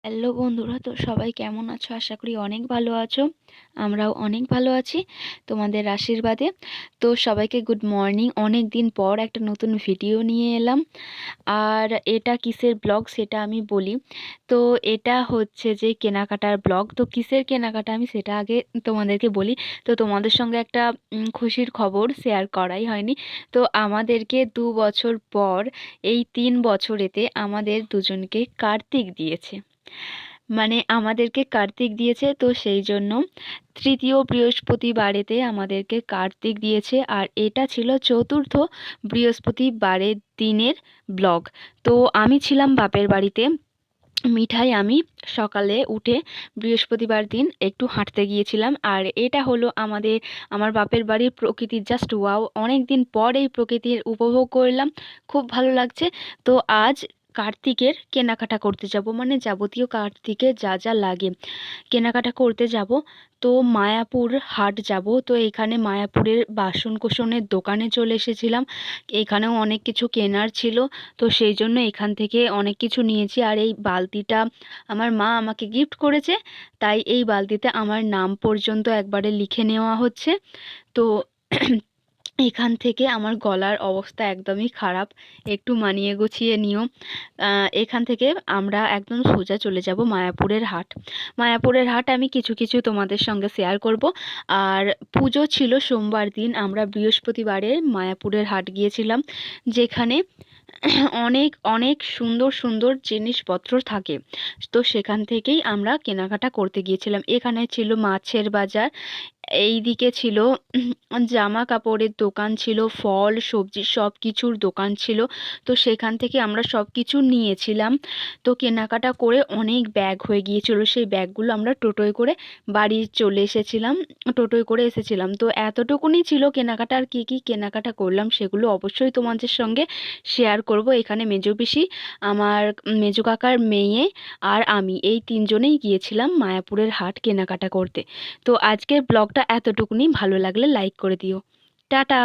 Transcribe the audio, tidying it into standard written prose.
Hello বন্ধুরা, তো সবাই কেমন আছো? আশা করি অনেক ভালো আছো। আমরাও অনেক ভালো আছি তোমাদের আশীর্বাদে। তো সবাইকে গুড মর্নিং। অনেক দিন পর একটা নতুন ভিডিও নিয়ে এলাম। আর এটা কিসের ব্লগ সেটা আমি বলি। তো এটা হচ্ছে যে কেনাকাটার ব্লগ। তো কিসের কেনাকাটা আমি সেটা আগে তোমাদেরকে বলি। তো তোমাদের সঙ্গে একটা খুশির খবর শেয়ার করাই হয়নি। তো আমাদেরকে 2 বছর পর এই 3 বছরেতে আমাদের দুজনকে কার্তিক দিয়েছে। মানে আমাদেরকে কার্তিক দিয়েছে, তো সেই জন্য তৃতীয় বৃহস্পতিবারেতে আমাদেরকে কার্তিক দিয়েছে। আর এটা ছিল চতুর্থ বৃহস্পতিবারের দিনের ব্লগ। তো আমি ছিলাম বাপের বাড়িতে। মিঠাই আমি সকালে উঠে বৃহস্পতিবার দিন একটু হাঁটতে গিয়েছিলাম। আর এটা হলো আমার বাপের বাড়ির প্রকৃতি, জাস্ট ওয়াও! অনেক দিন পর এই প্রকৃতির উপভোগ করলাম, খুব ভালো লাগছে। তো আজ কার্তিকের কেনাকাটা করতে যাব, মানে যাবতীয় কার্তিকের যা যা লাগে কেনাকাটা করতে যাব। তো মায়াপুর হাট যাব। তো এখানে মায়াপুরের বাসন কোসনের দোকানে চলে এসেছিলাম। এখানেও অনেক কিছু কেনার ছিল, তো সেই জন্য এখান থেকে অনেক কিছু নিয়েছি। আর এই বালতিটা আমার মা আমাকে গিফট করেছে, তাই এই বালতিতে আমার নাম পর্যন্ত একবারে লিখে নেওয়া হচ্ছে। তো এখান থেকে আমার গলার অবস্থা একদমই খারাপ, একটু মানিয়ে গুছিয়ে নিও। এখান থেকে আমরা একদম সোজা চলে যাব মায়াপুরের হাট। মায়াপুরের হাট আমি কিছু কিছু তোমাদের সঙ্গে শেয়ার করব। আর পুজো ছিল সোমবার দিন, আমরা বৃহস্পতিবারে মায়াপুরের হাট গিয়েছিলাম, যেখানে অনেক অনেক সুন্দর সুন্দর জিনিসপত্র থাকে। তো সেখান থেকেই আমরা কেনাকাটা করতে গিয়েছিলাম। এখানে ছিল মাছের বাজার, এই দিকে ছিল জামা কাপড়ের দোকান, ছিল ফল সবজি সব কিছুর দোকান ছিল। তো সেখান থেকে আমরা সব কিছু নিয়েছিলাম। তো কেনাকাটা করে অনেক ব্যাগ হয়ে গিয়েছিল, সেই ব্যাগগুলো আমরা টোটোয় করে বাড়ি চলে এসেছিলাম, টোটোয় করে এসেছিলাম। তো এতটুকুনি ছিল কেনাকাটা। আর কী কী কেনাকাটা করলাম সেগুলো অবশ্যই তোমাদের সঙ্গে শেয়ার করব। এখানে মেজো পিসি, আমার মেজো কাকার মেয়ে আর আমি, এই তিনজনেই গিয়েছিলাম মায়াপুরের হাট কেনাকাটা করতে। তো আজকের ব্লগটা এতটুকুনি, ভালো লাগলে লাইক করে দিও। টাটা।